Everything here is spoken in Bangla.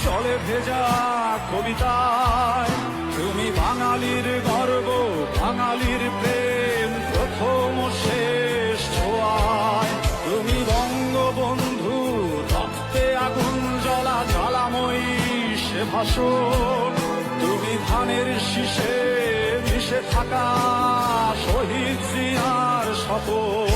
চলে ভেজা কবিতায়। তুমি বাঙালির গর্ব, বাঙালির প্রেম, প্রথম শেষ ছোঁয়ায়। তুমি বঙ্গবন্ধু, রক্তে আগুন জ্বলা জ্বালাময়ী সে ভাষণ। তুমি ধানের শীষে মিশে থাকা শহীদ জিয়ার শপথ।